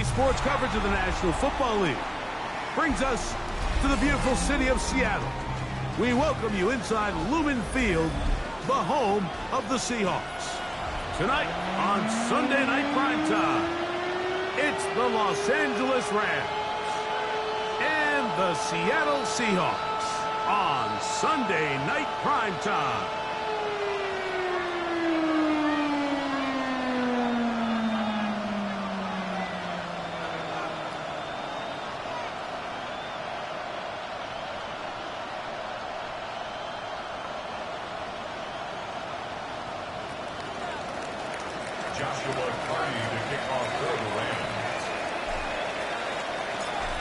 Today's sports coverage of the National Football League brings us to the beautiful city of Seattle. We welcome you inside Lumen Field, the home of the Seahawks. Tonight on Sunday Night Primetime, it's the Los Angeles Rams and the Seattle Seahawks on Sunday Night Primetime.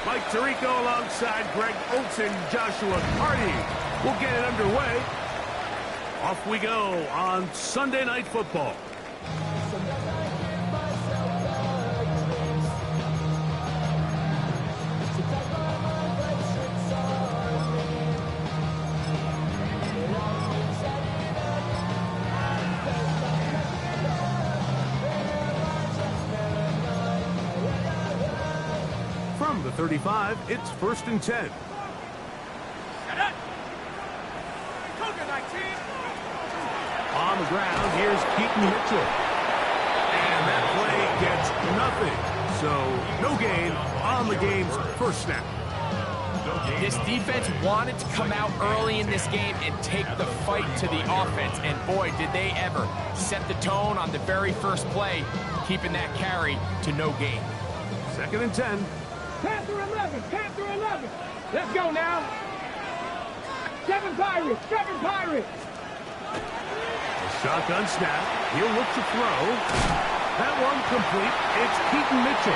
Mike Tirico alongside Greg Olsen, Joshua Carty will get it underway. Off we go on Sunday Night Football. From the 35, it's 1st and 10. On the ground, here's Keaton Mitchell. And that play gets nothing. So, no gain on the game's first snap. This defense wanted to come out early in this game and take the fight to the offense. And boy, did they ever set the tone on the very first play, keeping that carry to no gain. 2nd and 10. Panther 11, Panther 11. Let's go now. 7 Pirates, 7 Pirates. Shotgun snap. He'll look to throw. That one complete. It's Keaton Mitchell.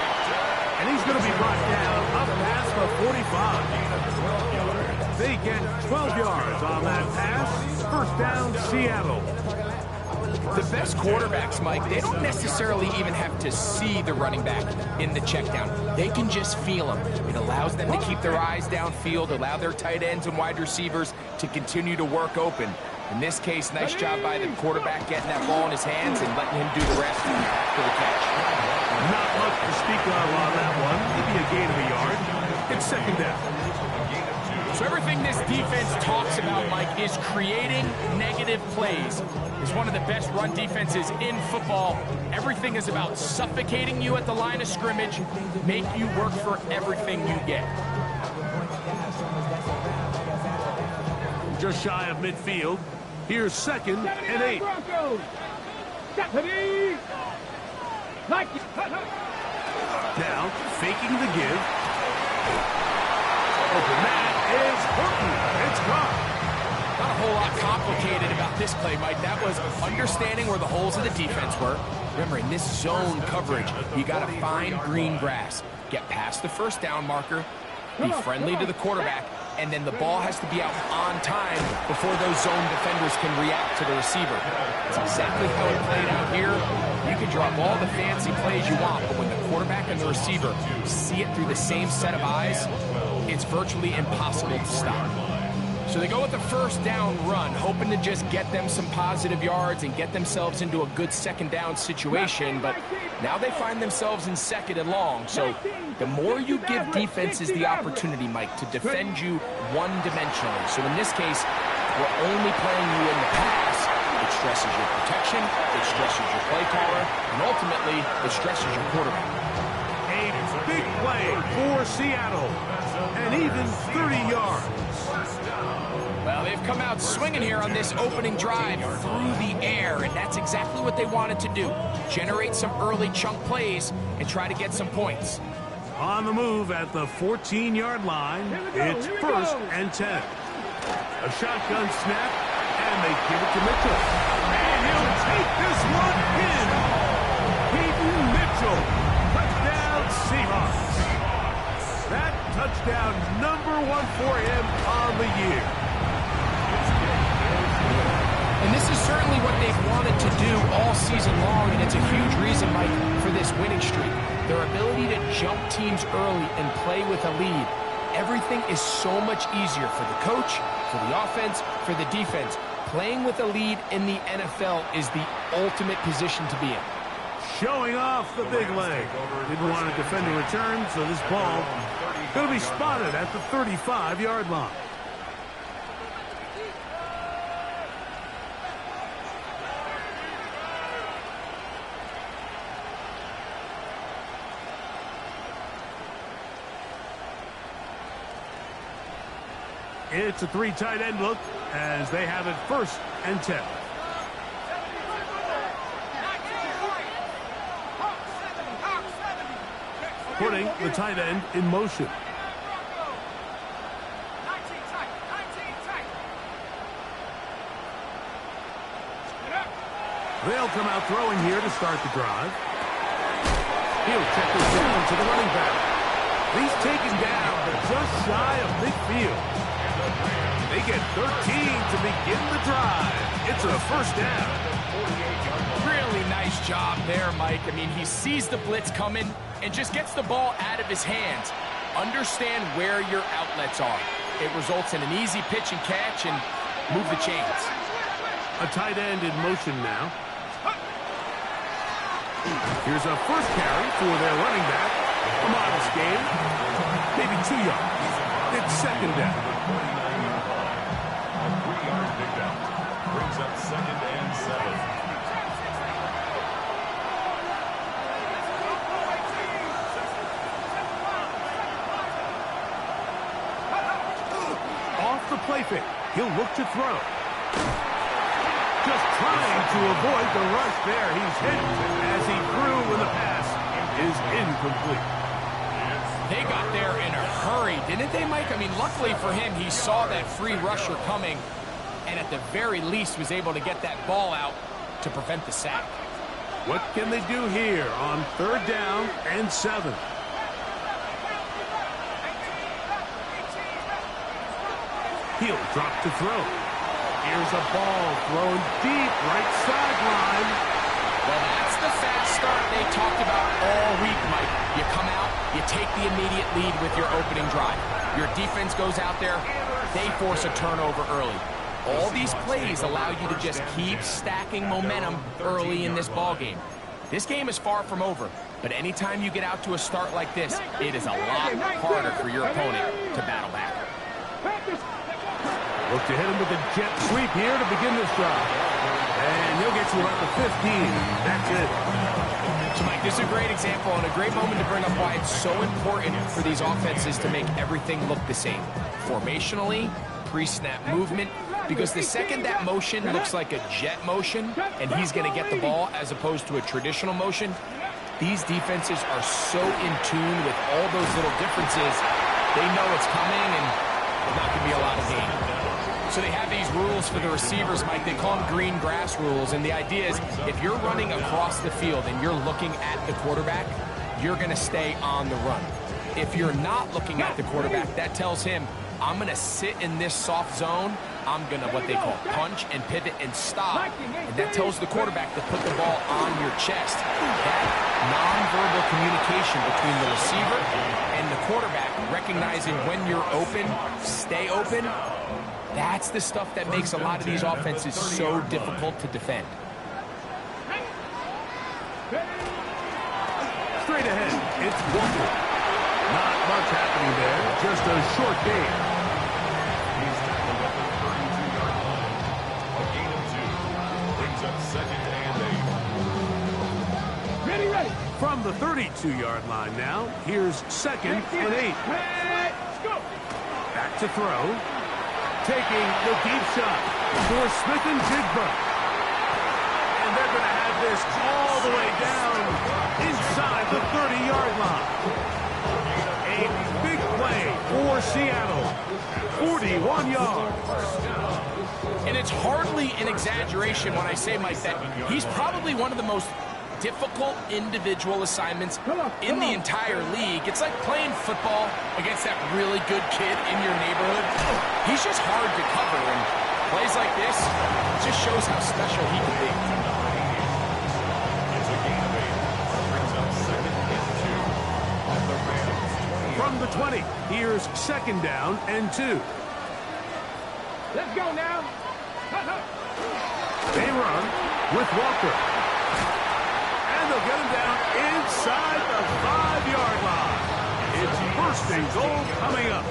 And he's going to be brought down up past the 45. They get 12 yards on that pass. 1st down, Seattle. The best quarterbacks, Mike, they don't necessarily even have to see the running back in the check down. They can just feel him. It allows them to keep their eyes downfield, allow their tight ends and wide receivers to continue to work open. In this case, nice job by the quarterback getting that ball in his hands and letting him do the rest for the catch. Not much to speak of on that one. Maybe a gain of a yard. It's 2nd down. So everything this defense talks about, Mike, is creating negative plays. It's one of the best run defenses in football. Everything is about suffocating you at the line of scrimmage, make you work for everything you get. Just shy of midfield. Here's 2nd and 8. Now, faking the give. Open man is Horton. It's gone. Not a whole lot complicated about this play, Mike. That was understanding where the holes of the defense were. Remember, in this zone coverage, you got to find green grass. Get past the 1st down marker, be friendly to the quarterback, and then the ball has to be out on time before those zone defenders can react to the receiver. That's exactly how it played out here. You can drop all the fancy plays you want, but when the quarterback and the receiver see it through the same set of eyes, it's virtually impossible to stop. So they go with the 1st down run, hoping to just get them some positive yards and get themselves into a good 2nd down situation, but now they find themselves in 2nd and long. So the more you give defenses the opportunity, Mike, to defend you one-dimensionally. So in this case, we're only playing you in the pass. It stresses your protection, it stresses your play caller, and ultimately, it stresses your quarterback. A big play for Seattle, and even 30 yards. Well, they've come out swinging here on this opening drive through the air, and that's exactly what they wanted to do. Generate some early chunk plays and try to get some points. On the move at the 14-yard line, it's 1st and 10. A shotgun snap, and they give it to Mitchell. And he'll take this one in. Keaton Mitchell, touchdown Seahawks. That touchdown #1 for him on the year. And this is certainly what they've wanted to do all season long, and it's a huge reason, Mike, for this winning streak. Their ability to jump teams early and play with a lead. Everything is so much easier for the coach, for the offense, for the defense. Playing with a lead in the NFL is the ultimate position to be in. showing off the big leg. Didn't want to defend the return, so this ball going to be spotted at the 35-yard line. It's a three tight end look as they have it 1st and 10. Putting the tight end in motion. They'll come out throwing here to start the drive. He'll check this down to the running back. He's taken down, but just shy of midfield. They get 13 to begin the drive. It's a 1st down. Really nice job there, Mike. I mean, he sees the blitz coming and just gets the ball out of his hands. Understand where your outlets are. It results in an easy pitch and catch and move the chains. A tight end in motion now. Here's a 1st carry for their running back. A modest gain. Maybe 2 yards. It's 2nd down. A 3-yard pickup brings up 2nd and 7. Off the play fake. He'll look to throw. Just trying to avoid the rush there. He's hit as he threw when the pass is incomplete. They got there in a hurry, didn't they, Mike? I mean, luckily for him, he saw that free rusher coming and at the very least was able to get that ball out to prevent the sack. What can they do here on 3rd down and 7? He'll drop to throw. Here's a ball thrown deep right sideline. Well, that's the fast start they talked about all week, Mike. You come out, you take the immediate lead with your opening drive. Your defense goes out there, they force a turnover early. All these plays allow you to just keep stacking momentum early in this ball game. This game is far from over, but anytime you get out to a start like this, it is a lot harder for your opponent to battle back. Look to hit him with a jet sweep here to begin this drive. And he'll get you about the 15. That's it. So, Mike, this is a great example and a great moment to bring up why it's so important for these offenses to make everything look the same. Formationally, pre-snap movement, because the second that motion looks like a jet motion and he's going to get the ball as opposed to a traditional motion, these defenses are so in tune with all those little differences, they know it's coming and there's not going to be a lot of gain. So they have these rules for the receivers, Mike. They call them green grass rules. And the idea is if you're running across the field and you're looking at the quarterback, you're going to stay on the run. If you're not looking at the quarterback, that tells him, I'm going to sit in this soft zone. I'm going to, what they call, punch and pivot and stop. And that tells the quarterback to put the ball on your chest. That nonverbal communication between the receiver and the quarterback, recognizing when you're open, stay open, that's the stuff that makes a lot of these offenses so difficult to defend. Straight ahead, it's Walker. Not much happening there, just a short gain. He's tackled at the 32-yard line. A gain of 2 brings up 2nd and 8. Ready. From the 32-yard line now, here's 2nd and 8. Let's go. Back to throw. Taking the deep shot for Smith and Jigba. And they're going to have this all the way down inside the 30-yard line. A big play for Seattle. 41 yards. And it's hardly an exaggeration when I say, Mike, that he's probably one of the most difficult individual assignments in the entire league. It's like playing football against that really good kid in your neighborhood. He's just hard to cover, and plays like this just shows how special he can be. It's a gain of 8. Brings up 2nd and 2 at the Rams. From the 20, here's 2nd down and 2. Let's go now. They run with Walker. And they'll get him down inside the 5-yard line. It's first and goal coming up.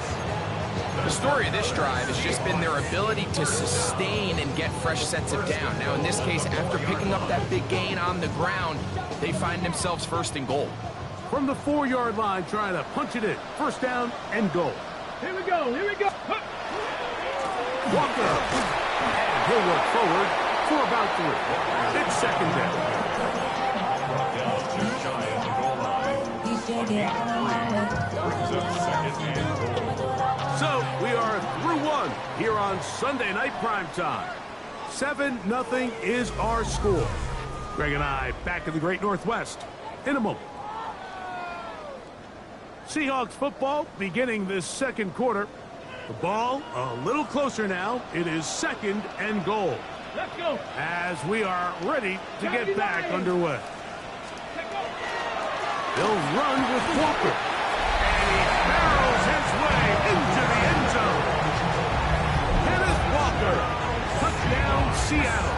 The story of this drive has just been their ability to sustain and get fresh sets of down. Now, in this case, after picking up that big gain on the ground, they find themselves first and goal. From the 4-yard line, trying to punch it in. First down and goal. Here we go, here we go. Walker. And he'll work forward for about 3. It's second down. Brought down just shy of the goal line. On the 3, brings up second and goal. So we are through 1 here on Sunday Night Primetime. 7-0 is our score. Greg and I back in the Great Northwest in a moment. Seahawks football beginning this second quarter. The ball a little closer now. It is second and goal. Let's go. As we are ready to get back underway. They'll run with Walker. And he barrels his way into the end zone. Kenneth Walker. Touchdown, Seattle.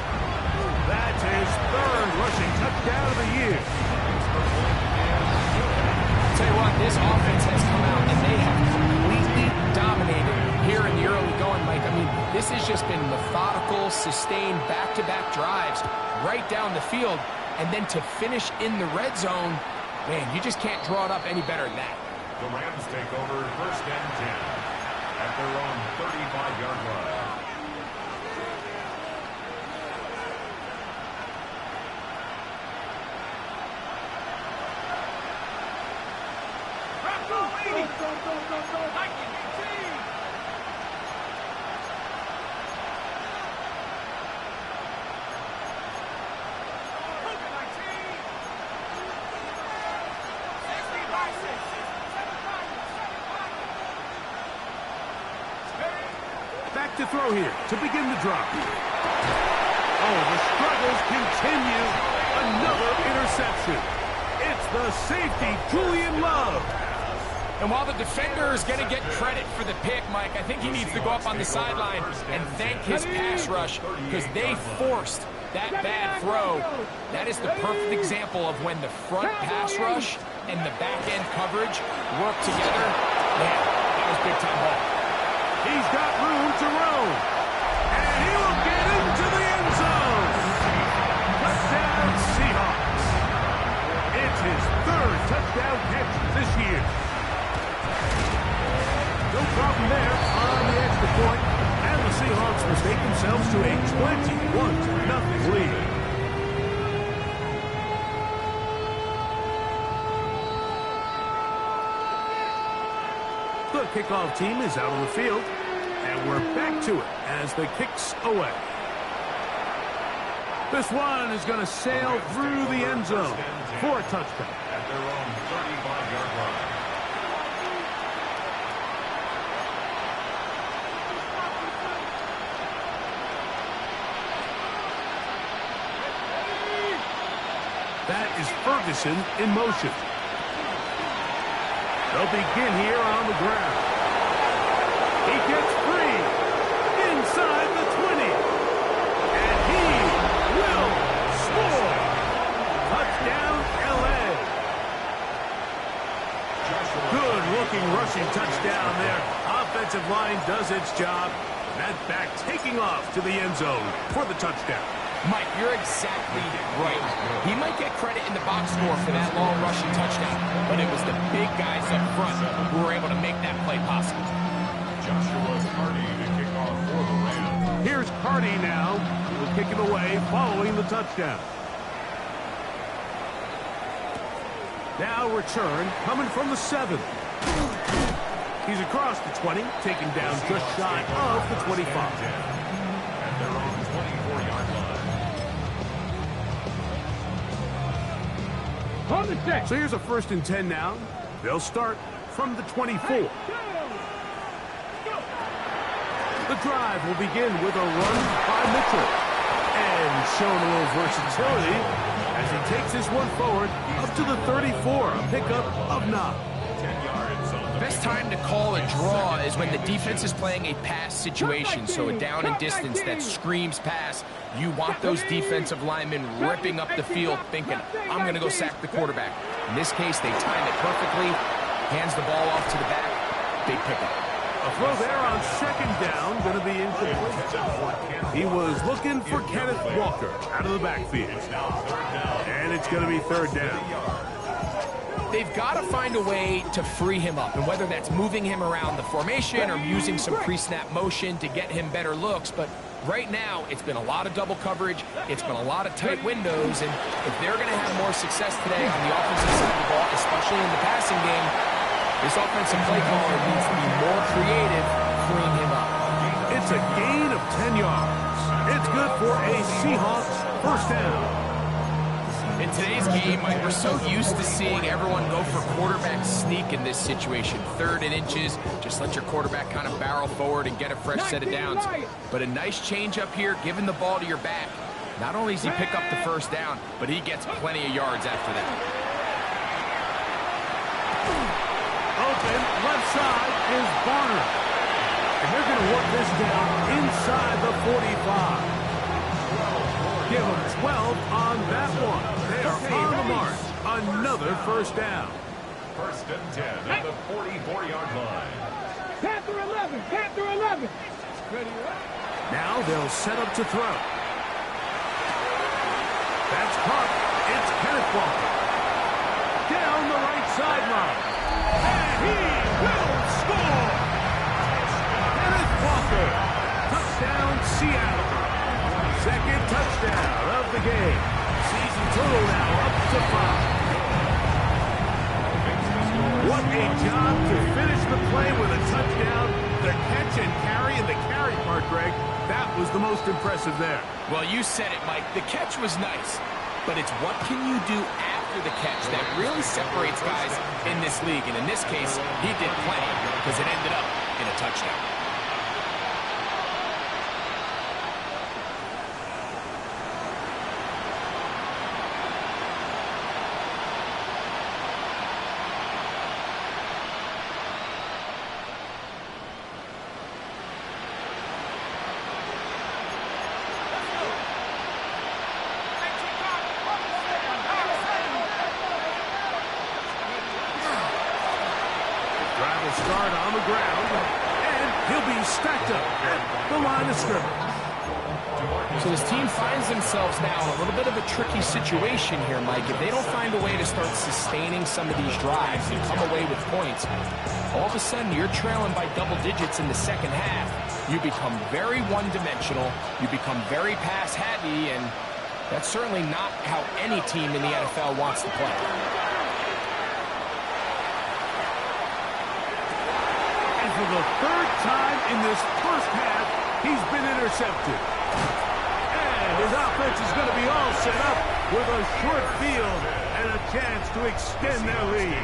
That's his 3rd rushing touchdown of the year. Tell you what, this offense has come out and they have completely dominated here in the early going, Mike. I mean, this has just been methodical, sustained, back-to-back drives right down the field. And then to finish in the red zone, man, you just can't draw it up any better than that. The Rams take over first and 10 at their own 35-yard line. Back to throw here to begin the drive. Oh, the struggles continue. Another interception. It's the safety, Julian Love. And while the defender is going to get credit for the pick, Mike, I think he needs to go up on the sideline and thank his pass rush because they forced that bad throw. That is the perfect example of when the front pass rush and the back end coverage work together. Man, that was big time ball. He's got room to roam. And he will get into the end zone. Touchdown, Seahawks. It's his 3rd touchdown catch this year. No problem there on the extra point. And the Seahawks mistake themselves to a 21-0 lead. The kickoff team is out on the field, and we're back to it as the kick's away. This one is going to sail through the end zone for a touchdown. At their own 35-yard line. That is Ferguson in motion. They'll begin here on the ground. He gets free inside the 20. And he will score. Touchdown, L.A. Good-looking rushing touchdown there. Offensive line does its job. That back taking off to the end zone for the touchdown. Mike, you're exactly right. He might get credit in the box score for that long rushing touchdown, but it was the big guys up front who were able to make that play possible. Joshua Carney to kick off for the Rams. Here's Carney now. He'll kick it away following the touchdown. Now return coming from the 7. He's across the 20, taken down just shy of the 25. At their own 24-yard line. Hold the set. So here's a 1st and 10 now. They'll start from the 24. The drive will begin with a run by Mitchell. And showing a little versatility as he takes this one forward up to the 34, a pickup of 9. 10 yards on the Best time to call a draw is when the defense is playing a pass situation, so a down and distance that screams pass. You want those defensive linemen ripping up the field thinking, I'm going to go sack the quarterback. In this case, they timed it perfectly. Hands the ball off to the back. Big pickup. A throw there on second down, going to be incomplete. He was looking for Kenneth Walker out of the backfield. And it's going to be third down. They've got to find a way to free him up, and whether that's moving him around the formation or using some pre-snap motion to get him better looks. But right now, it's been a lot of double coverage. It's been a lot of tight windows, and if they're going to have more success today on the offensive side of the ball, especially in the passing game, this offensive play caller needs to be more creative, freeing him up. It's a gain of 10 yards. It's good for a Seahawks first down. In today's game, Mike, we're so used to seeing everyone go for quarterback sneak in this situation. 3rd and inches, just let your quarterback kind of barrel forward and get a fresh set of downs. But a nice change up here, giving the ball to your back. Not only does he pick up the first down, but he gets plenty of yards after that. Open, left side is Barner. And they're going to work this down inside the 45. Give them 12 on that one. They are on the mark. Another first down. 1st and 10 at the 44-yard line. Panther 11, Panther 11. Now they'll set up to throw. That's caught. It's Kenneth Walker. Down the right sideline. And he will score. Kenneth Walker. Touchdown, Seattle. Second touchdown of the game. Season total now up to 5. What a job to finish the play with a touchdown. The catch and carry, and the carry part, Greg, that was the most impressive there. Well, you said it, Mike. The catch was nice, but it's what can you do after the catch that really separates guys in this league. And in this case, he did plenty because it ended up in a touchdown. Start on the ground, and he'll be stacked up at the line of scrimmage. So this team finds themselves now in a little bit of a tricky situation here, Mike. If they don't find a way to start sustaining some of these drives and come away with points, all of a sudden you're trailing by double digits in the second half. You become very one-dimensional. You become very pass-heavy, and that's certainly not how any team in the NFL wants to play. For the 3rd time in this first half, he's been intercepted. And his offense is going to be all set up with a short field and a chance to extend their lead.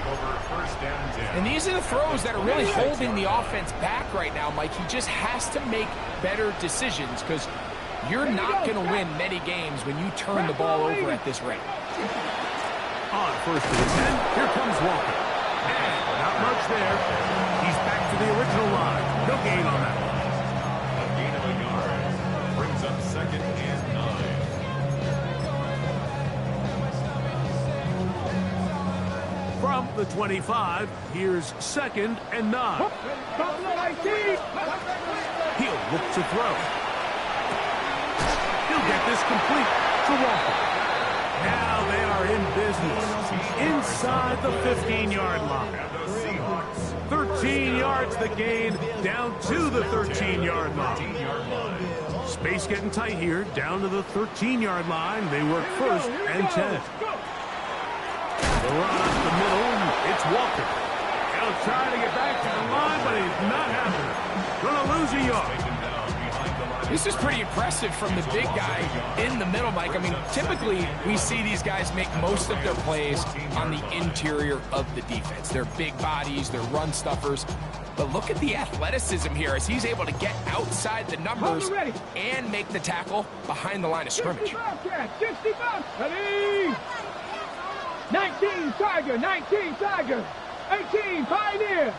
And these are the throws that are really holding the offense back right now, Mike. He just has to make better decisions because you're not going to win many games when you turn the ball over at this rate. On 1st and 10, here comes Walker. And not much there. He's back to the original line. No gain on that one. A gain of a yard. Brings up 2nd and 9. From the 25, here's 2nd and 9. He'll look to throw. He'll get this complete to Walker. Now they are in business inside the 15-yard line. 13 yards the gain, down to the 13-yard line. Space getting tight here, down to the 13-yard line. They work 1st and 10. The run up the middle, it's Walker. He'll try to get back to the line, but he's not happening. Gonna lose a yard. This is pretty impressive from the big guy in the middle, Mike. I mean, typically we see these guys make most of their plays on the interior of the defense. They're big bodies, they're run stuffers. But look at the athleticism here as he's able to get outside the numbers and make the tackle behind the line of scrimmage. 19 Tiger, 19 Tiger, 18 Pioneer.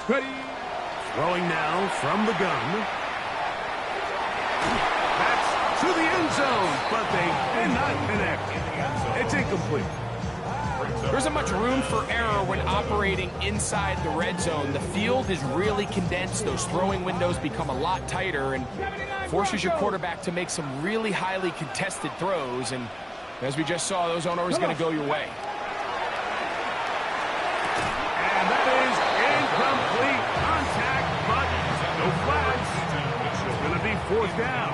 Ready. Throwing now from the gun. That's to the end zone, but they did not connect. It's incomplete. There isn't much room for error when operating inside the red zone. The field is really condensed. Those throwing windows become a lot tighter and forces your quarterback to make some really highly contested throws. And as we just saw, those aren't always going to go your way. And that is incomplete contact, but no flags. It's going to be fourth down.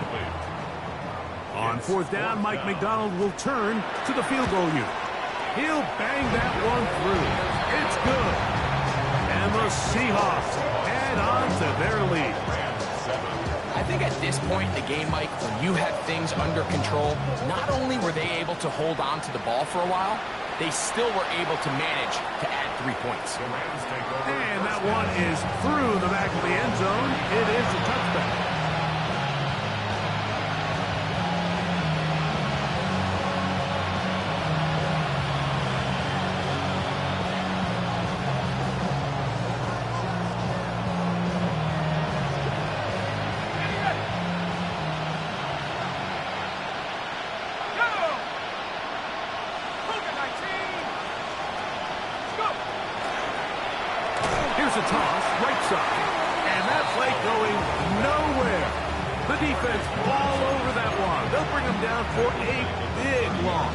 On fourth down, Mike McDonald will turn to the field goal unit. He'll bang that one through. It's good. And the Seahawks add on to their lead. I think at this point in the game, Mike, when you have things under control, not only were they able to hold on to the ball for a while, they still were able to manage to add 3 points. And that one is through the back of the end zone. It is a touchback. Here's a toss, right side. And that play going nowhere. The defense all over that one. They'll bring him down for a big loss.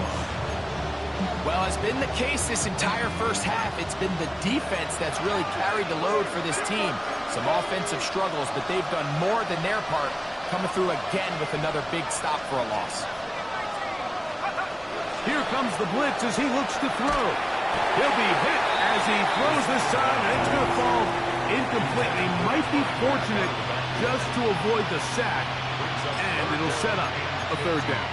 Well, it's been the case this entire first half. It's been the defense that's really carried the load for this team. Some offensive struggles, but they've done more than their part, coming through again with another big stop for a loss. Here comes the blitz as he looks to throw. He'll be hit as he throws this time, and it's going to fall incomplete. He might be fortunate just to avoid the sack, and it'll set up a third down.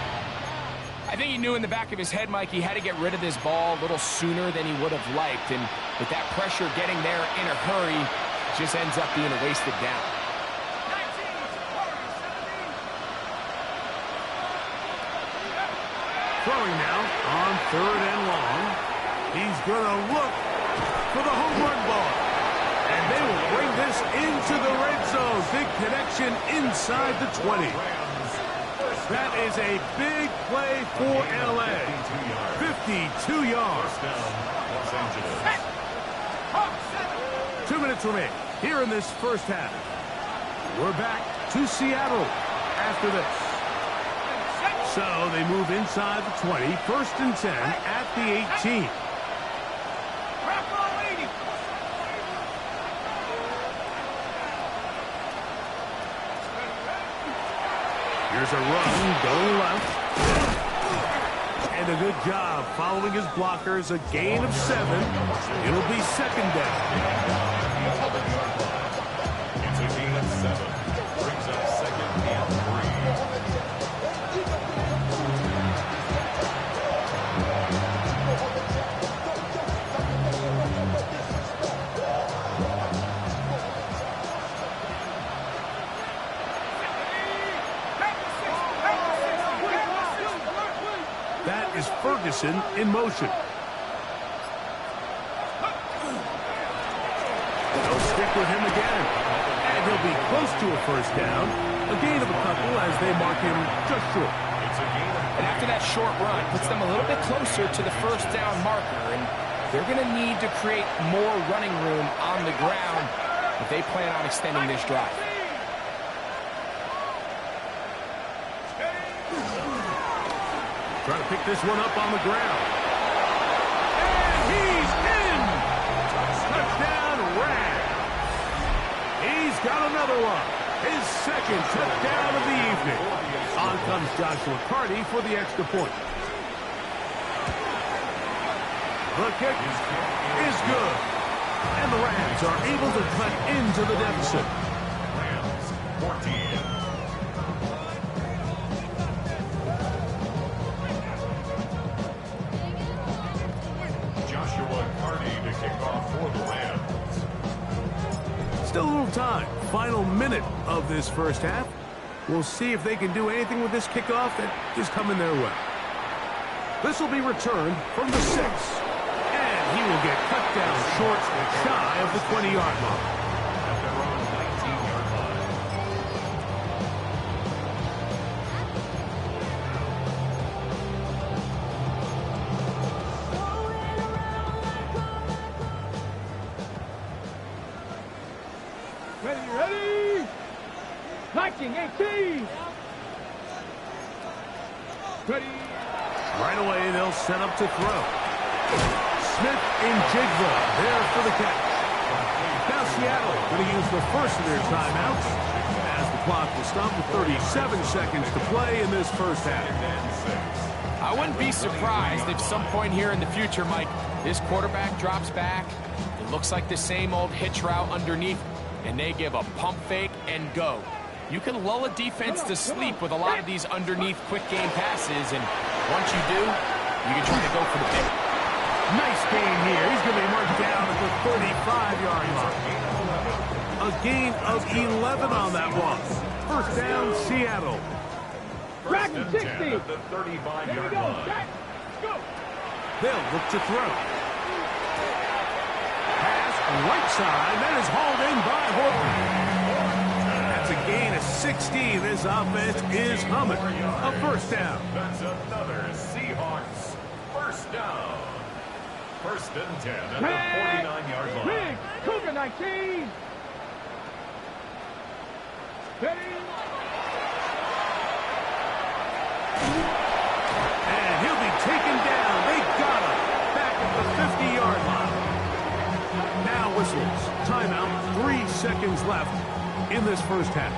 I think he knew in the back of his head, Mike, he had to get rid of this ball a little sooner than he would have liked, and with that pressure getting there in a hurry, it just ends up being a wasted down. Throwing now on third and long. He's going to look for the home run ball. And they will bring this into the red zone. Big connection inside the 20. That is a big play for L.A. 52 yards. 2 minutes remain here in this first half. We're back to Seattle after this. So they move inside the 20, 1st and 10 at the 18. Here's a run, going left. And a good job following his blockers, a gain of 7. It'll be second down. It's a gain of 7. Brings up second and 3. That is Ferguson in motion. They'll stick with him again. And he'll be close to a first down. A gain of a couple as they mark him just short. And after that short run, puts them a little bit closer to the first down marker. And they're going to need to create more running room on the ground if they plan on extending this drive. Trying to pick this one up on the ground. And he's in! Touchdown, Rams. He's got another one. His second touchdown of the evening. On comes Joshua Carty for the extra point. The kick is good. And the Rams are able to cut into the deficit. Rams, 14. Still a little time. Final minute of this first half. We'll see if they can do anything with this kickoff that is coming their way. This will be returned from the 6. And he will get cut down short, shy of the 20-yard line. At their own 19-yard line. Ready? Marching 18. Ready. Right away, they'll set up to throw. Smith and Jigba there for the catch. Now Seattle going to use the first of their timeouts as the clock will stop with 37 seconds to play in this first half. I wouldn't be surprised if some point here in the future, Mike, this quarterback drops back. It looks like the same old hitch route underneath, and they give a pump fake and go. You can lull a defense to sleep with a lot of these underneath quick game passes, and once you do, you can try to go for the pick. Nice gain here. He's going to be marked down at the 35-yard line. A gain of 11 on that one. First down, Seattle. First and 60. At the 35-yard line. Go. They'll look to throw. Pass right side. That is hauled in by Horton. That's a gain of 16. This offense is humming. A first down. That's another Seahawks first down. First and 10 at the 49-yard line. Big. Cougar 19. Ready. And he'll be taken down. They got him. Back at the 50-yard line. Now whistles. Timeout. 3 seconds left in this first half.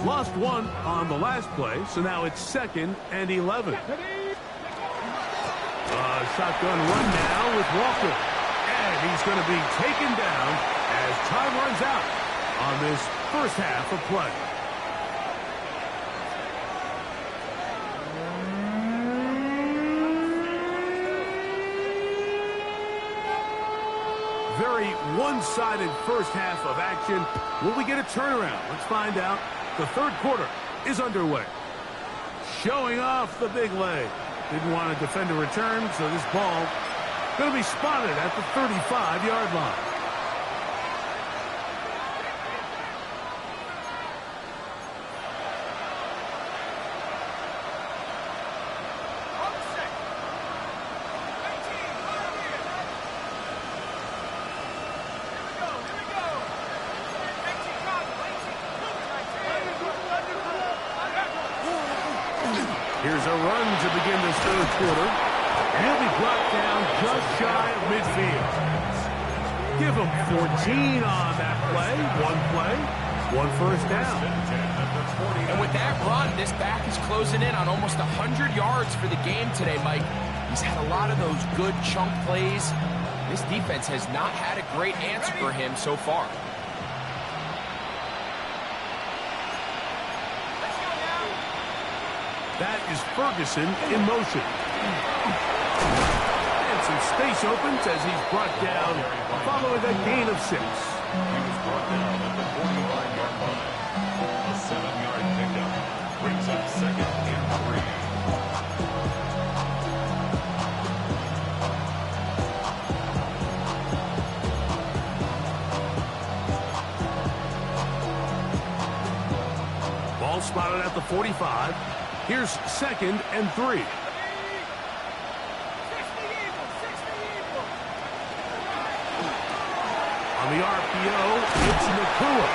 Lost one on the last play, so now it's 2nd and 11. Shotgun run now with Walker. And he's going to be taken down as time runs out on this first half of play. Very one-sided first half of action. Will we get a turnaround? Let's find out. The third quarter is underway. Showing off the big leg. Didn't want to defend a return, so this ball going to be spotted at the 35-yard line. Here's a run to begin this third quarter. And he'll be brought down just shy of midfield. Give him 14 on that play. One first down. And with that run, this back is closing in on almost 100 yards for the game today, Mike. He's had a lot of those good chunk plays. This defense has not had a great answer for him so far. That is Ferguson in motion. And some space opens as he's brought down following a gain of 6. He was brought down at the 45-yard line. A 7-yard pickup brings up 2nd and 3. Ball spotted at the 45. Here's 2nd and 3. On the RPO, it's Nakua.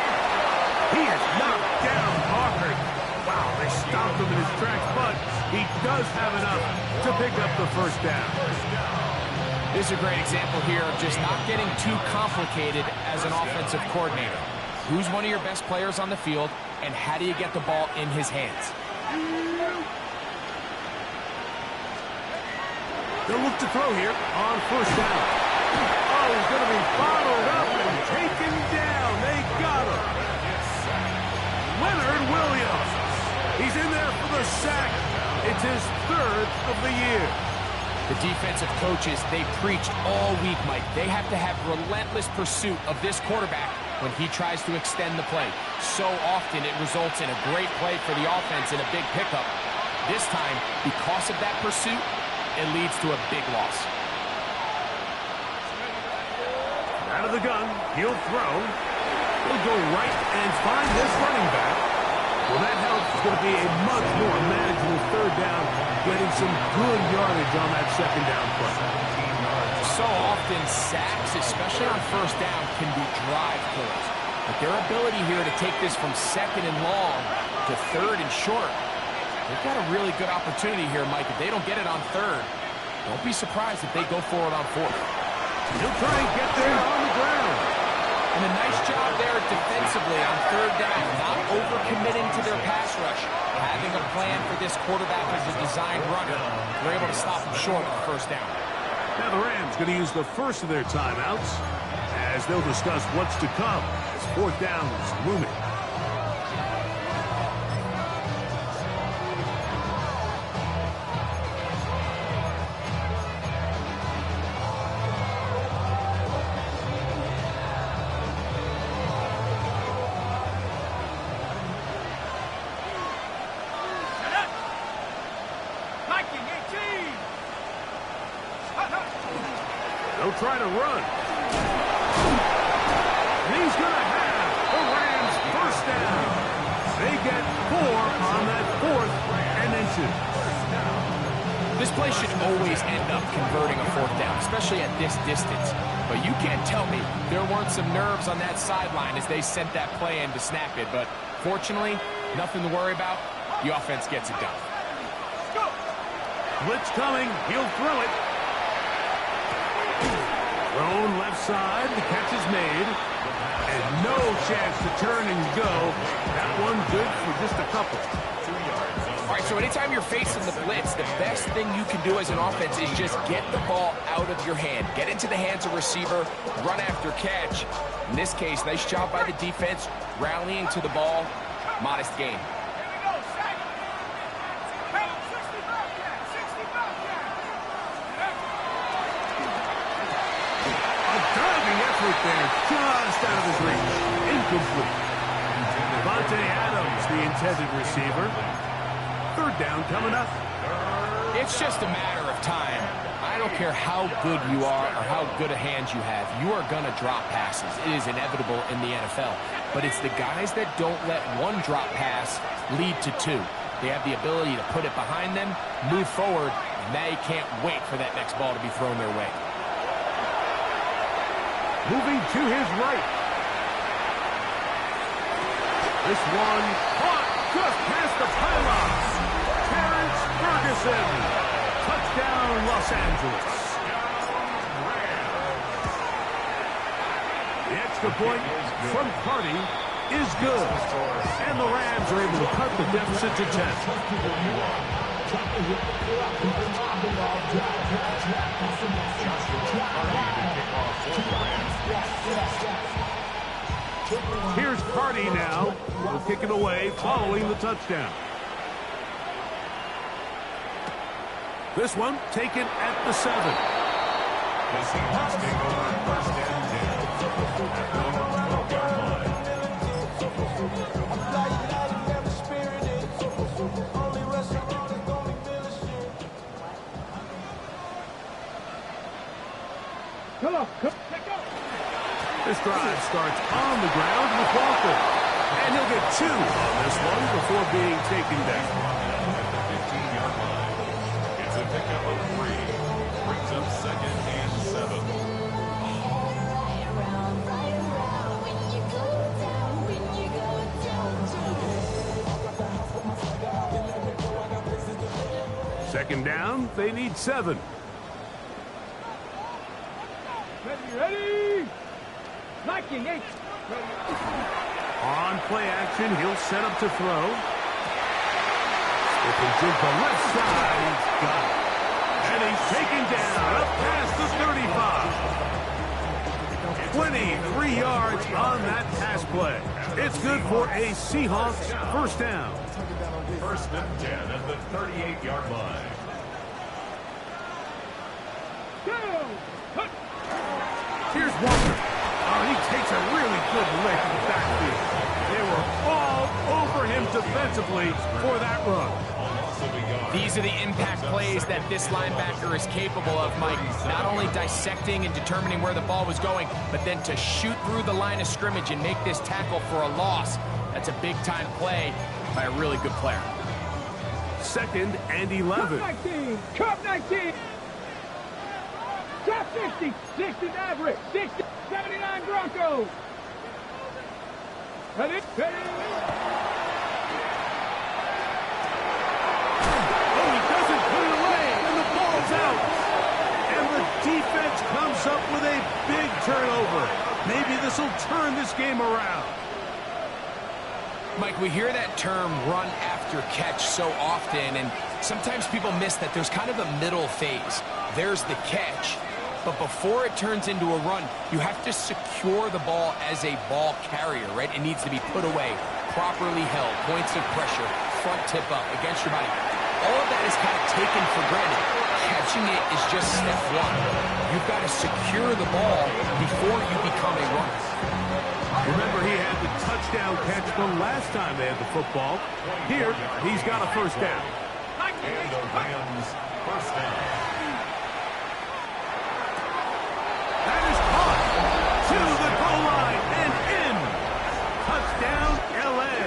He is knocked down hard. Wow, they stopped him in his tracks, but he does have enough to pick up the first down. This is a great example here of just not getting too complicated as an offensive coordinator. Who's one of your best players on the field, and how do you get the ball in his hands? They'll look to throw here on first down. Oh, he's going to be followed up and taken down. They got him. Leonard Williams. He's in there for the sack. It's his 3rd of the year. The defensive coaches, they preached all week, Mike. They have to have relentless pursuit of this quarterback when he tries to extend the play. So often it results in a great play for the offense and a big pickup. This time, because of that pursuit, it leads to a big loss. Out of the gun, he'll throw. He'll go right and find this running back. Well, that helps. It's going to be a much more manageable third down, getting some good yardage on that second down play. So often sacks, especially on first down, can be drive kills. But their ability here to take this from second and long to third and short, they've got a really good opportunity here, Mike. If they don't get it on third, don't be surprised if they go for it on fourth. He'll try and get there on the ground. And a nice job there defensively on third down, not overcommitting to their pass rush, having a plan for this quarterback as a designed runner. They're able to stop him short on first down. Now the Rams going to use the first of their timeouts as they'll discuss what's to come. As fourth down is looming. They'll try to run. And he's going to have the Rams first down. They get 4 on that fourth and inches. This play should always end up converting a fourth down, especially at this distance. But you can't tell me there weren't some nerves on that sideline as they sent that play in to snap it. But fortunately, nothing to worry about. The offense gets it done. Blitz coming. He'll throw it. Thrown left side. The catch is made. And no chance to turn and go. That one good for just a couple. All right, so anytime you're facing the blitz, the best thing you can do as an offense is just get the ball out of your hand. Get into the hands of receiver, run after catch. In this case, nice job by the defense, rallying to the ball. Modest gain. There, just out of his reach. Incomplete. Devontae Adams, the intended receiver. Third down coming up. It's just a matter of time. I don't care how good you are or how good a hand you have. You are going to drop passes. It is inevitable in the NFL. But it's the guys that don't let one drop pass lead to two. They have the ability to put it behind them, move forward, and they can't wait for that next ball to be thrown their way. Moving to his right. This one caught just past the pylons. Terrence Ferguson. Touchdown, Los Angeles. The extra point from Carty is good. And the Rams are able to cut the deficit to 10. Here's Carty now. Will kick it away following the touchdown. This one taken at the 7. The Seahawks take over first and 10 at the 12-yard line. Come on, come on. This drive starts on the ground with Walker. And he'll get 2 on this one before being taken down. At the 15-yard line. It's a pickup of 3. Brings up second and 7. Second down, they need 7. Ready? Liking 8. On play action, he'll set up to throw. Skipping to the left side, he's got it. And he's taken down up past the 35. 23 yards on that pass play. It's good for a Seahawks first down. First and 10 at the 38-yard line. Here's Walker. Oh, he takes a really good lick in the backfield. They were all over him defensively for that run. These are the impact plays that this linebacker is capable of, Mike. Not only dissecting and determining where the ball was going, but then to shoot through the line of scrimmage and make this tackle for a loss. That's a big-time play. by a really good player. 2nd and 11. Cup 19. Cup 19. Top 60. 60 Maverick. 60. 79 Broncos. Ready? Ready. Oh, he doesn't put it away, and the ball's out. And the defense comes up with a big turnover. Maybe this will turn this game around. Mike, we hear that term run after catch so often, and sometimes people miss that there's kind of a middle phase. There's the catch, but before it turns into a run, you have to secure the ball as a ball carrier, right? It needs to be put away, properly held, points of pressure, front tip up against your body. All of that is kind of taken for granted. Catching it is just step one. You've got to secure the ball before you become a runner. Remember, he had the touchdown catch from last time they had the football. Here, he's got a first down. And the Rams first down. That is caught to the goal line and in. Touchdown, L.A.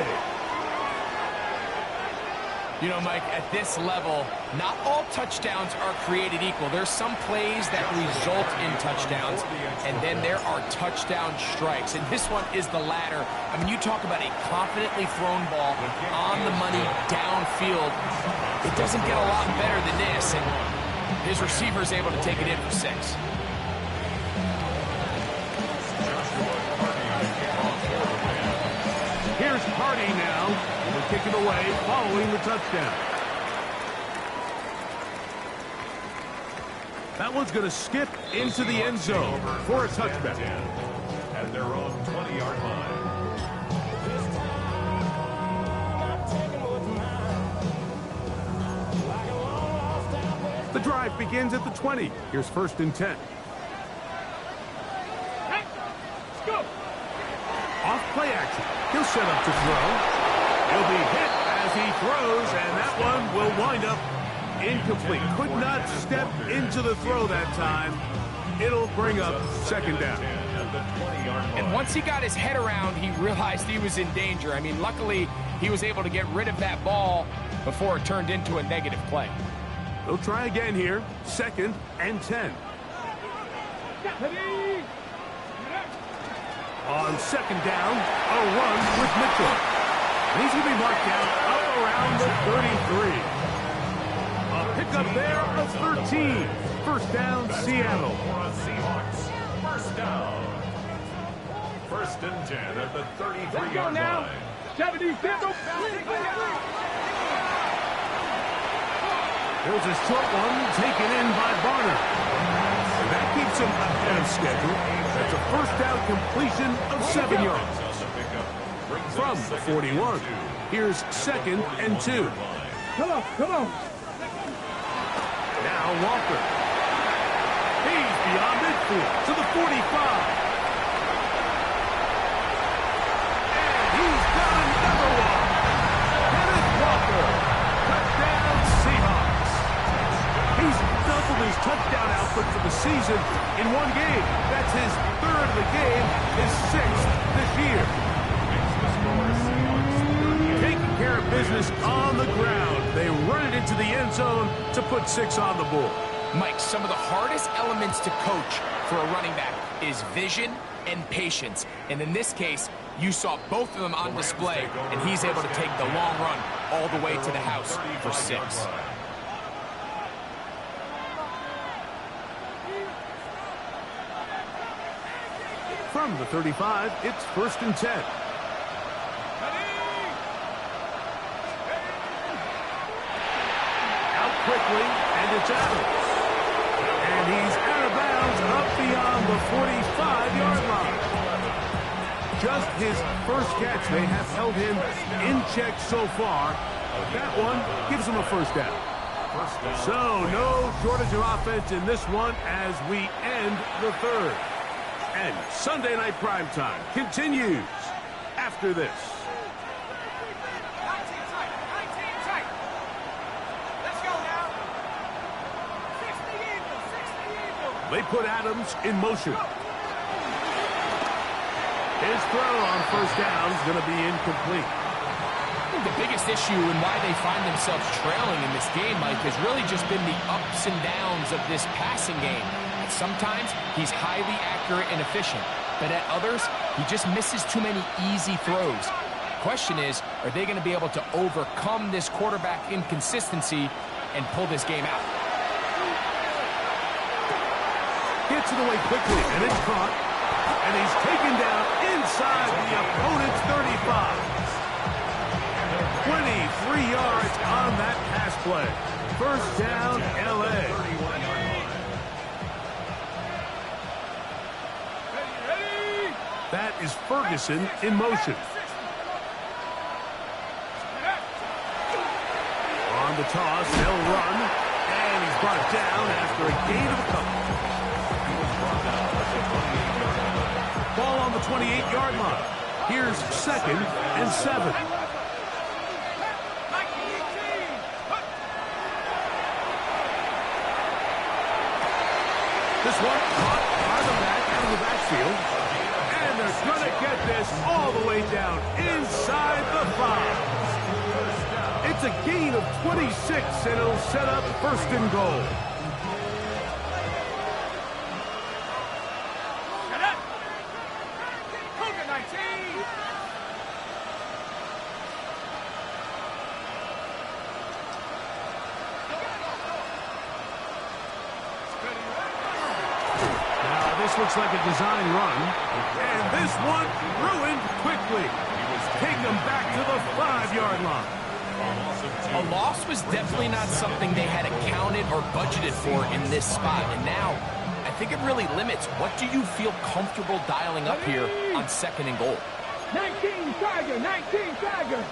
You know, Mike, at this level, not all touchdowns are created equal. There's some plays that result in touchdowns, and then there are touchdown strikes. And this one is the latter. I mean, you talk about a confidently thrown ball on the money downfield. It doesn't get a lot better than this, and his receiver is able to take it in for 6. Here's Hardy now. Will kick it away following the touchdown. That one's going to skip into the end zone for a touchback. At their own 20-yard line. The drive begins at the 20. Here's 1st and 10. Let's go. Off play action. He'll set up to throw. He'll be hit as he throws, and that one will wind up incomplete. Could not step into the throw that time. It'll bring up 2nd down. And once he got his head around, he realized he was in danger. I mean, luckily, he was able to get rid of that ball before it turned into a negative play. They'll try again here. 2nd and 10. On 2nd down, a run with Mitchell. He's going to be marked down up around the 33. A pickup there of 13. 1st down, Seattle. Seahawks. 1st down. 1st and 10 at the 33-yard line. 70 Central. There's a short one taken in by Barner. And that keeps him ahead of schedule. That's a 1st down completion of 7 yards. From the 41. Here's 2nd and 2. Come on, come on. Now Walker. He's beyond midfield to the 45. And he's got another one. Kenneth Walker. Touchdown Seahawks. He's doubled his touchdown output for the season in one game. That's his 3rd of the game, his 6th this year. Taking care of business on the ground. They run it into the end zone to put 6 on the board. Mike, some of the hardest elements to coach for a running back is vision and patience. And in this case, you saw both of them on display, and he's able to take the long run all the way to the house for 6. From the 35, it's 1st and 10. Out quickly, and it's Adams. And he's out of bounds up beyond the 45-yard line. Just his 1st catch. They have held him in check so far. That one gives him a 1st down. So no shortage of offense in this one as we end the 3rd. And Sunday Night Primetime continues after this. They put Adams in motion. His throw on 1st down is going to be incomplete. the biggest issue and why they find themselves trailing in this game, Mike, has really just been the ups and downs of this passing game. And sometimes he's highly accurate and efficient, but at others, he just misses too many easy throws. Question is, are they going to be able to overcome this quarterback inconsistency and pull this game out? Gets it away quickly, and it's caught. And he's taken down inside the opponent's 35. 23 yards on that pass play. First down, L.A. That is Ferguson in motion. On the toss, they'll run. And he's brought down after a gain of a couple. Ball on the 28-yard line. Here's 2nd and 7. This one caught by the back out of the backfield. And they're going to get this all the way down inside the 5. It's a gain of 26, and it'll set up 1st and goal. This looks like a design run, and this one ruined quickly. Take them back to the 5-yard line. A loss was definitely not something they had accounted or budgeted for in this spot, and now I think it really limits what do you feel comfortable dialing up here on 2nd and goal. 19 Tiger, 19 Tiger.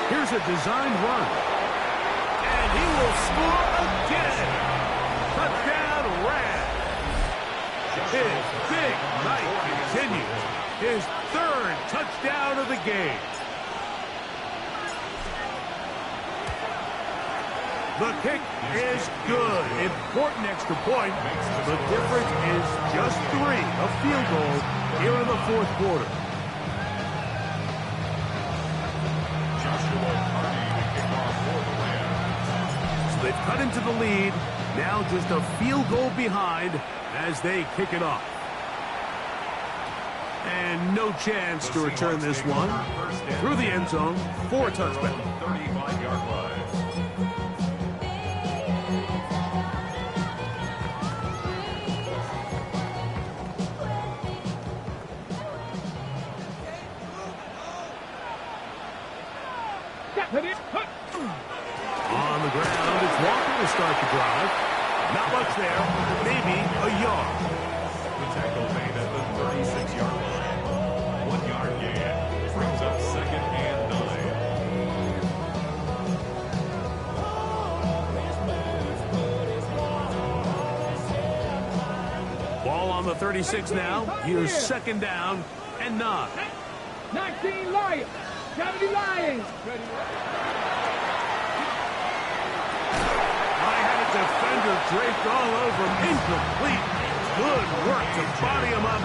Here's a designed run. And he will score again. Touchdown, Rams. His big night continues. His 3rd touchdown of the game. The kick is good. Important extra point. The difference is just 3, a field goal here in the 4th quarter. So they've cut into the lead. Now just a field goal behind as they kick it off. And no chance to return this one. Through the end zone for a touchdown. 35-yard line. On the ground, it's Walker to start the drive. Not much there, maybe a yard. The tackle made at the 36-yard line. 1-yard gain brings up 2nd and 9. Ball on the 36 now. Here's 2nd down and 9. 19 Lions. 70 Lions. Defender draped all over him. Incomplete. Good work to body him up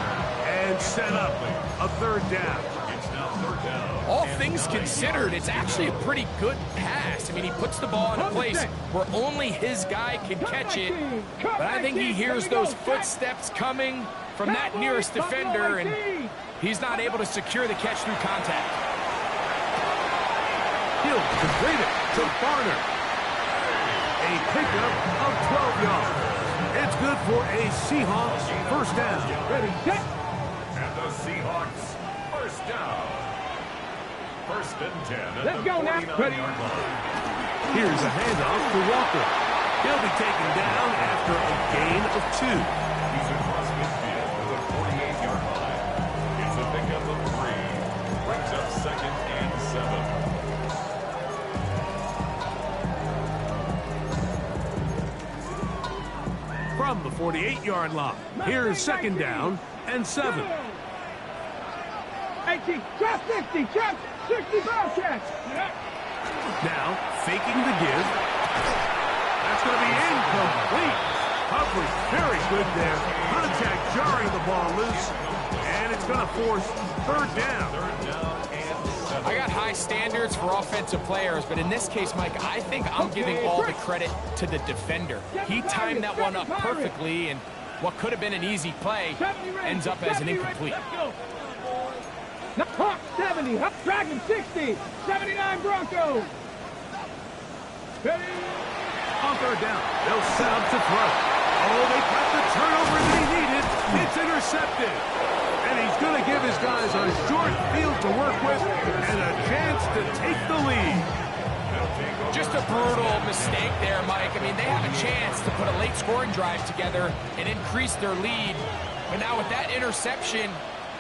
and set up a 3rd down. It's now 3rd down. All things considered, it's actually a pretty good pass. I mean, he puts the ball in a place where only his guy can catch it. But I think he hears those footsteps coming from that nearest defender, and he's not able to secure the catch through contact. He'll complete it to Barner. A pickup of 12 yards. It's good for a Seahawks 1st down. Ready, set. And the Seahawks 1st down. 1st and 10 at Let's the go now. 49-yard line. Here's a handoff to Walker. He'll be taken down after a gain of 2. He's across midfield to the 48-yard line. It's a pickup of 3. Brings up 2nd and 7. From the 48-yard line. Here's 2nd down and 7. 18, check 50, check 65, check. Now, faking the give. That's going to be incomplete. coverage, very good there. Contact jarring the ball loose, and it's going to force third down. I got high standards for offensive players, but in this case, Mike, I think I'm giving all the credit to the defender. He timed that one up perfectly, and what could have been an easy play ends up as an incomplete. Hawk 70, Dragon 60, 79 Broncos. Ready? On third down, they'll set up to throw. Oh, they got the turnover that he needed. It's intercepted. And he's going to give his guys a short field to work with and a chance to take the lead. Just a brutal mistake there, Mike. I mean, they have a chance to put a late scoring drive together and increase their lead. But now with that interception,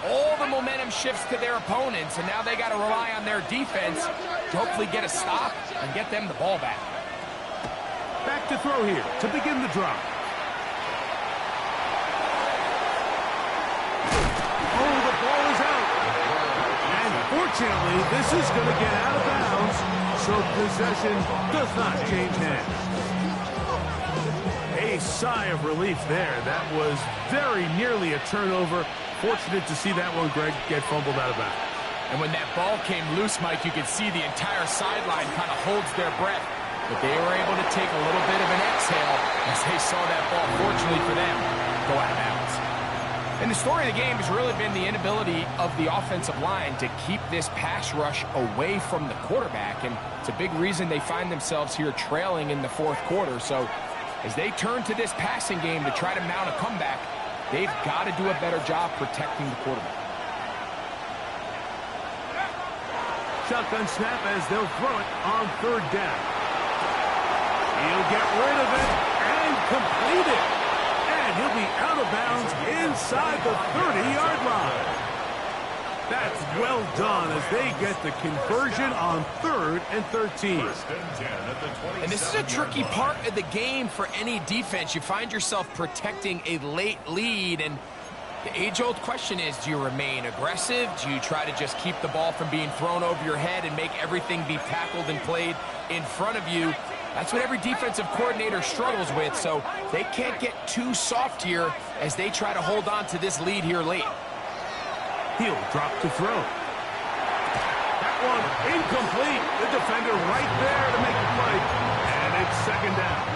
all the momentum shifts to their opponents, and now they got to rely on their defense to hopefully get a stop and get them the ball back. Back to throw here to begin the drive. Oh, the ball is out. And fortunately, this is going to get out of bounds, so possession does not change hands. A sigh of relief there. That was very nearly a turnover. Fortunate to see that one, Greg, get fumbled out of bounds. And when that ball came loose, Mike, you could see the entire sideline kind of holds their breath. But they were able to take a little bit of an exhale as they saw that ball, fortunately for them, go out of bounds. And the story of the game has really been the inability of the offensive line to keep this pass rush away from the quarterback. And it's a big reason they find themselves here trailing in the fourth quarter. So as they turn to this passing game to try to mount a comeback, they've got to do a better job protecting the quarterback. Shotgun snap as they'll throw it on third down. He'll get rid of it and complete it. And he'll be out of bounds inside the 30-yard line. That's well done as they get the conversion on 3rd and 13. And this is a tricky part of the game for any defense. You find yourself protecting a late lead, and the age-old question is, do you remain aggressive? Do you try to just keep the ball from being thrown over your head and make everything be tackled and played in front of you? That's what every defensive coordinator struggles with, so they can't get too soft here as they try to hold on to this lead here late. He'll drop to throw. That one incomplete. The defender right there to make the play. And it's second down.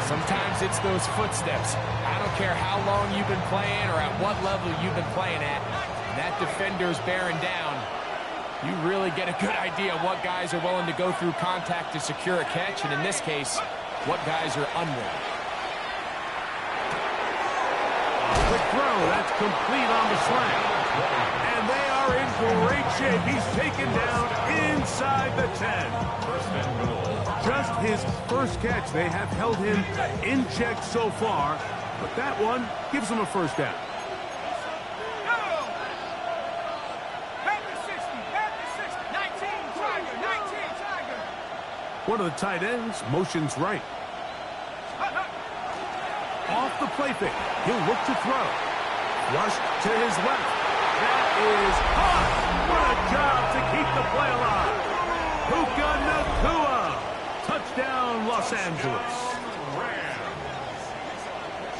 Sometimes it's those footsteps. I don't care how long you've been playing or at what level you've been playing at. That defender's bearing down. You really get a good idea of what guys are willing to go through contact to secure a catch, and in this case, what guys are unwilling. Quick throw, that's complete on the slant. And they are in great shape. He's taken down inside the 10. Just his first catch. They have held him in check so far, but that one gives him a first down. One of the tight ends motions right. Off the play fake. He'll look to throw. Rush to his left. That is caught. What a job to keep the play alive. Puka Nacua. Touchdown, Los Angeles.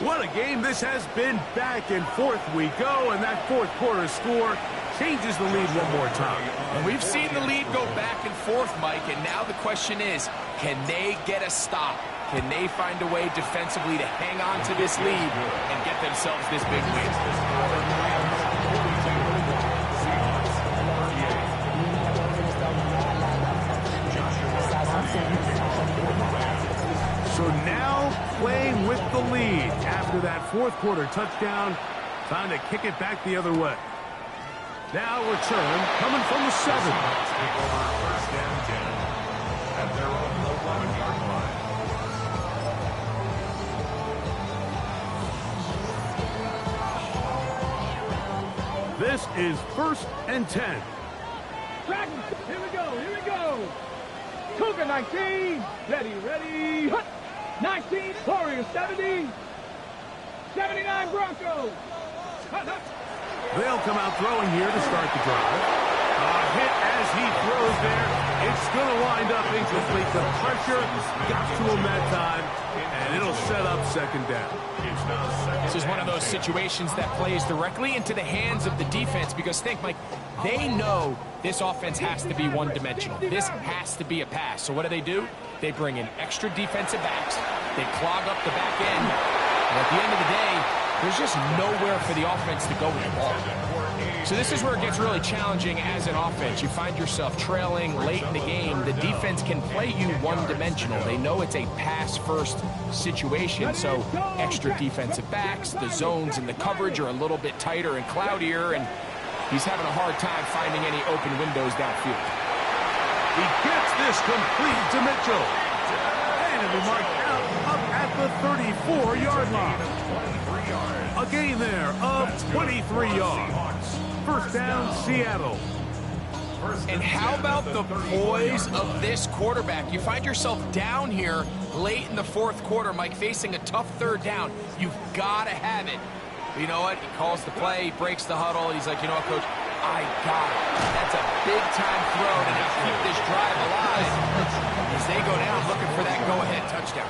What a game this has been. Back and forth we go, and that fourth quarter score changes the lead one more time. And we've seen the lead go back and forth, Mike, and now the question is, can they get a stop? Can they find a way defensively to hang on to this lead and get themselves this big win? So now playing with the lead after that fourth quarter touchdown, time to kick it back the other way. Now return coming from the 7. First and 10 at their own 11-yard line. This is 1st and 10. Dragons, here we go, here we go. Cougar 19, ready, 19, Warriors 70, 79 Broncos. They'll come out throwing here to start the drive. Hit as he throws there. It's going to wind up incomplete. The pressure got to him that time, and it'll set up second down. This is one of those situations that plays directly into the hands of the defense because think, Mike, they know this offense has to be one-dimensional. This has to be a pass. So what do? They bring in extra defensive backs. They clog up the back end. And at the end of the day, there's just nowhere for the offense to go with the ball. So this is where it gets really challenging as an offense. You find yourself trailing late in the game. The defense can play you one-dimensional. They know it's a pass-first situation, so extra defensive backs, the zones and the coverage are a little bit tighter and cloudier, and he's having a hard time finding any open windows downfield. He gets this complete to Mitchell. And it'll be marked out up at the 34-yard line. A gain there of 23 yards. First down, Seattle. And how about the poise of this quarterback? You find yourself down here late in the fourth quarter, Mike, facing a tough third down. You've got to have it. But you know what? He calls the play, he breaks the huddle, and he's like, you know what, Coach? I got it. That's a big-time throw to now keep this drive alive as they go down looking for that go-ahead touchdown.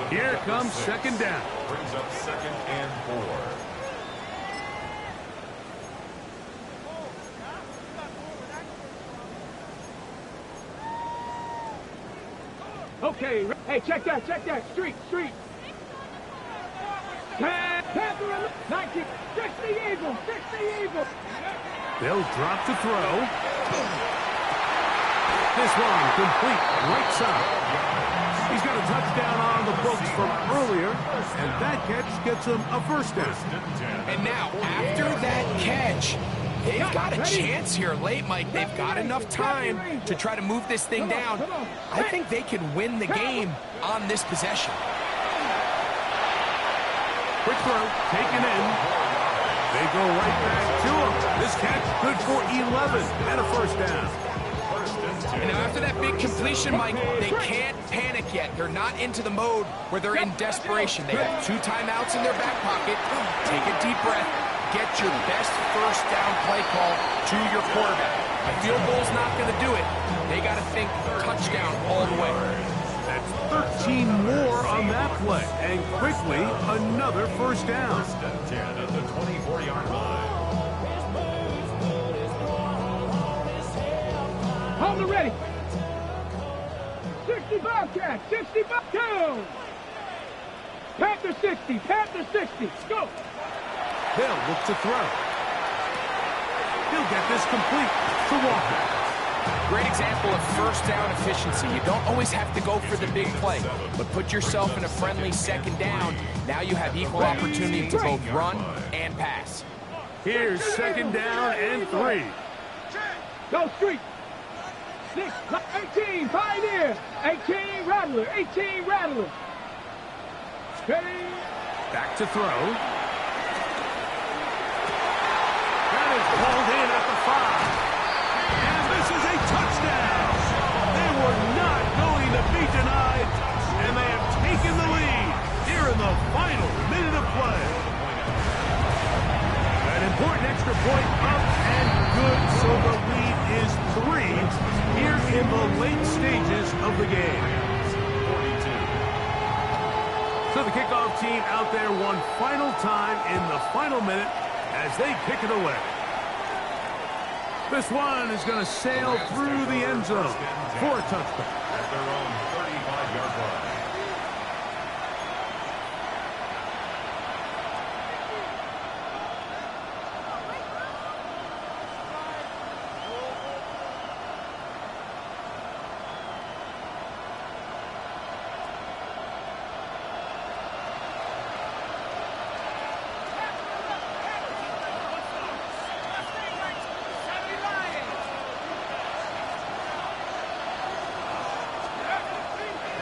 Here comes second down. Brings up 2nd and 4. Okay, hey, check that. Street. Panther, 19, 60 Eagles. They'll drop to throw. This one complete, right side. He's got a touchdown on the books from earlier, and that catch gets him a first down. And now, after that catch, they've got a chance here late, Mike. They've got enough time to try to move this thing down. I think they can win the game on this possession. Quick throw, taken in. They go right back to him. This catch good for 11 and a first down. And now after that big completion, Mike, they can't panic yet. They're not into the mode where they're in desperation. They have 2 timeouts in their back pocket. Take a deep breath. Get your best first down play call to your quarterback. A field goal's not going to do it. They got to think touchdown all the way. That's 13 more on that play. And quickly, another first down. First and 10 at the 24-yard line. Hold it ready. 65 catch. 65 down. Panther 60. Go. Hill look to throw. He'll get this complete to Walker. Great example of first down efficiency. You don't always have to go for the big play, but put yourself in a friendly second down. Now you have equal opportunity to both run and pass. Here's second down and 3. Go street. 18 Pioneer. 18 Rattler. Steady. Back to throw. That is pulled in at the 5. And this is a touchdown. They were not going to be denied, and they have taken the lead here in the final minute of play. An important extra point up and good, so the lead is 3 here in the late stages of the game. So the kickoff team out there one final time in the final minute as they kick it away. This one is going to sail through the end zone for a touchdown. At their own 35-yard line.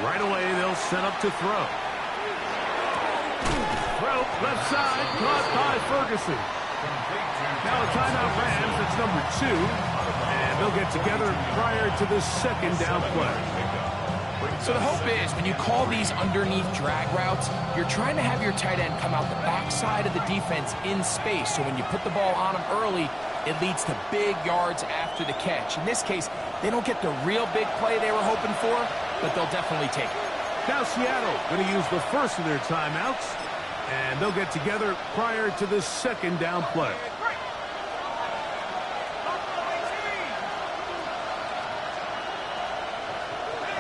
Right away, they'll set up to throw. Throw, left side, caught by Ferguson. Now a timeout Rams, that's number 2. And they'll get together prior to the second down play. So the hope is when you call these underneath drag routes, you're trying to have your tight end come out the backside of the defense in space. So when you put the ball on him early, it leads to big yards after the catch. In this case, they don't get the real big play they were hoping for, but they'll definitely take it. Now Seattle going to use the first of their timeouts, and they'll get together prior to the second down play.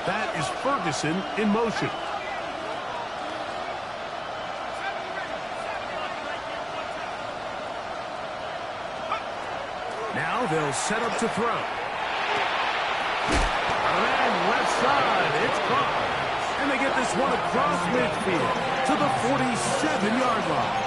That is Ferguson in motion. Now they'll set up to throw. And left side, it's caught. And they get this one across midfield to the 47-yard line.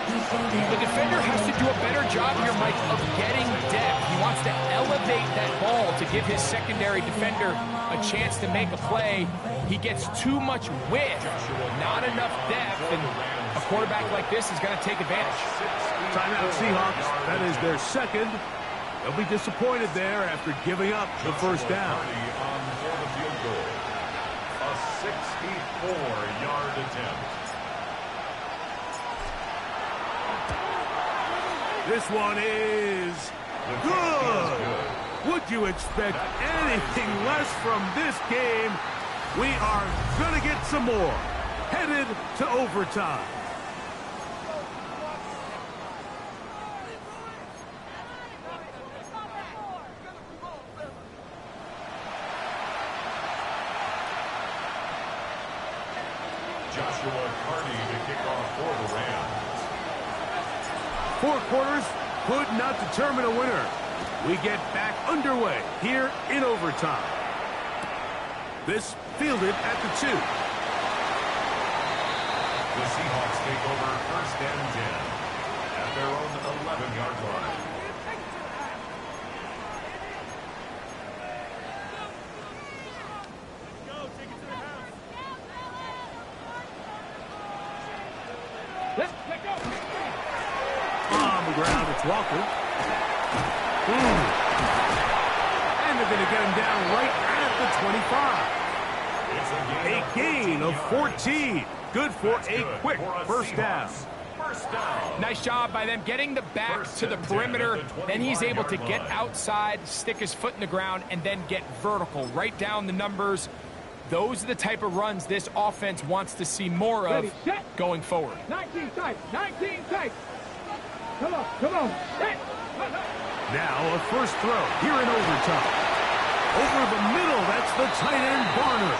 The defender has to do a better job here, Mike, of getting depth. He wants to elevate that ball to give his secondary defender a chance to make a play. He gets too much width, not enough depth, and a quarterback like this is going to take advantage. Timeout Seahawks. That is their second. They'll be disappointed there after giving up the first down. For the field goal. A 64-yard attempt. This one is good. Would you expect anything less from this game? We are going to get some more. Headed to overtime. Joshua Carney to kick off for the Rams. 4 quarters could not determine a winner. We get back underway here in overtime. This fielded at the 2. The Seahawks take over first and 10 at their own 11-yard line. On the ground, it's Walker. And they're going to get him down right at the 25. A gain of 14. Good for a quick first down. Nice job by them getting the back to the perimeter. Then he's able to get outside, stick his foot in the ground, and then get vertical. Right down the numbers. Those are the type of runs this offense wants to see more of going forward. 19 tight, 19 tight. Come on, come on. Now a first throw here in overtime. Over the middle, that's the tight end Barner.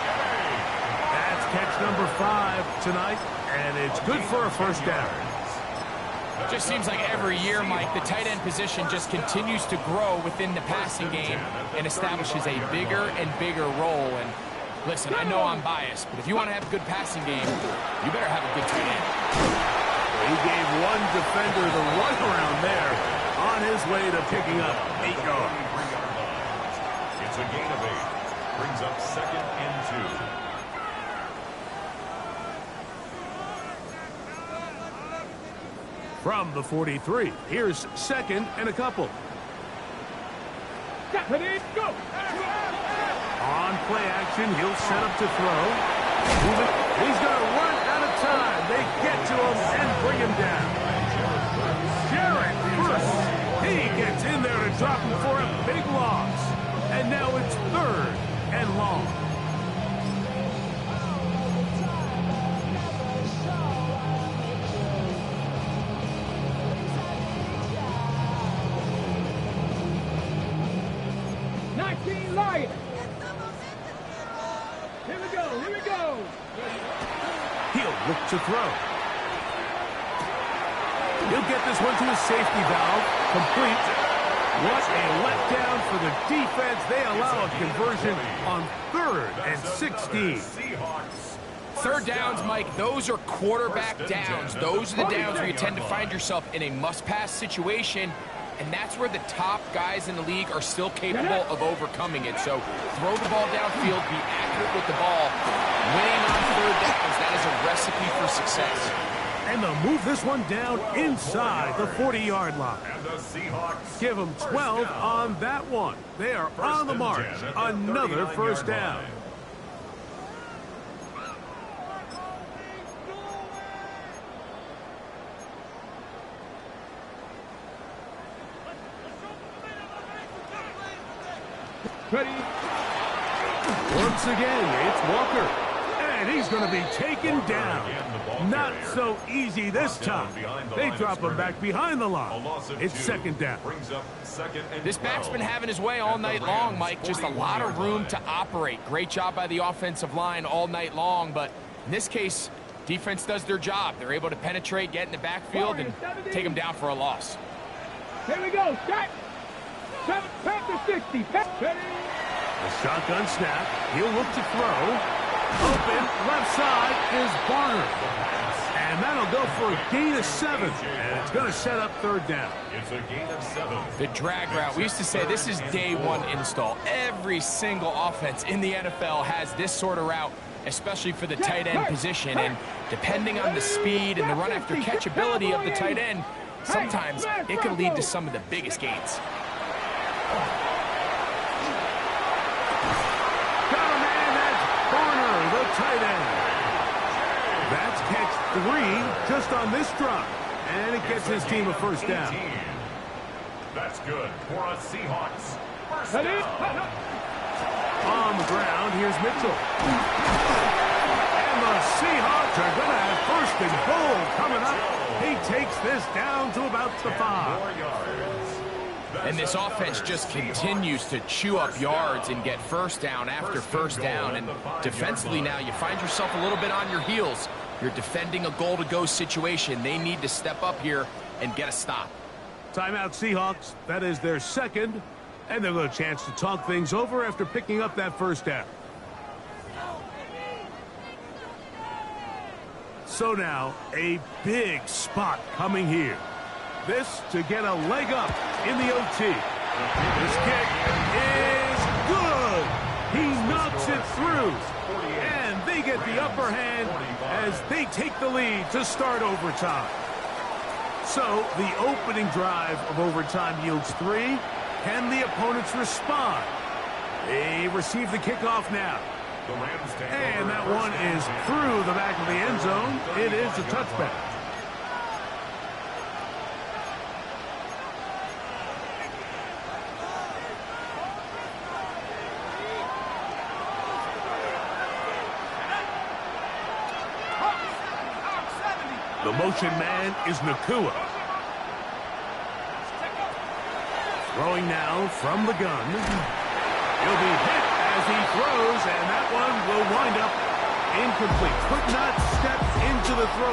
That's catch number 5 tonight, and it's good for a first down. Just seems like every year, Mike, the tight end position just continues to grow within the passing game and establishes a bigger and bigger role. And listen, I know I'm biased, but if you want to have a good passing game, you better have a good tight end. He gave one defender the runaround there on his way to picking up 8 yards. It's a gain of 8. Brings up second and 2. From the 43, here's second and a couple. Ready, go. On play action, he'll set up to throw. He's going to run out of time. They get to him and bring him down. Jarrett first. He gets in there to drop him for a big loss. And now it's 3rd and long. Lion. Here we go, here we go. He'll look to throw. He'll get this one to his safety valve. Complete. What a letdown for the defense. They allow a conversion on 3rd and 16. 3rd downs, Mike, those are quarterback downs. Those are the downs where you tend to find yourself in a must-pass situation. And that's where the top guys in the league are still capable of overcoming it. So throw the ball downfield, be accurate with the ball. Winning on 3rd downs, that is a recipe for success. And they'll move this one down inside the 40-yard line. And the Seahawks Give them 12 on that one. They are on the march. Another first down. Ready. Once again, it's Walker. And he's going to be taken down. Not so easy this time. They drop him back behind the line. It's second down. This back's been having his way all night long, Mike. Just a lot of room to operate. Great job by the offensive line all night long, but in this case, defense does their job. They're able to penetrate, get in the backfield, and take them down for a loss. Here we go. Start. 7, Panther 60. Ready. The shotgun snap. He'll look to throw. Open, left side is Barner. And that'll go for a gain of 7. And it's going to set up third down. It's a gain of 7. The drag route. We used to say this is day one install. Every single offense in the NFL has this sort of route, especially for the tight end position. And depending on the speed and the run after catch ability of the tight end, sometimes it can lead to some of the biggest gains. Tight end. That's catch 3 just on this drive. And it gets his team a first down. That's good for a Seahawks. First down. On the ground, here's Mitchell. And the Seahawks are going to have first and goal coming up. He takes this down to about the 5. And this offense just continues to chew up yards and get first down after first down. And defensively now, you find yourself a little bit on your heels. You're defending a goal-to-go situation. They need to step up here and get a stop. Timeout Seahawks. That is their second. And they'll get a chance to talk things over after picking up that first down. So now, a big spot coming here. This to get a leg up in the OT. This kick is good. He knocks it through. And they get the upper hand as they take the lead to start overtime. So the opening drive of overtime yields 3. Can the opponents respond? They receive the kickoff now. And that one is through the back of the end zone. It is a touchback. The motion man is Nakua. Throwing now from the gun. He'll be hit as he throws, and that one will wind up incomplete. Could not step into the throw.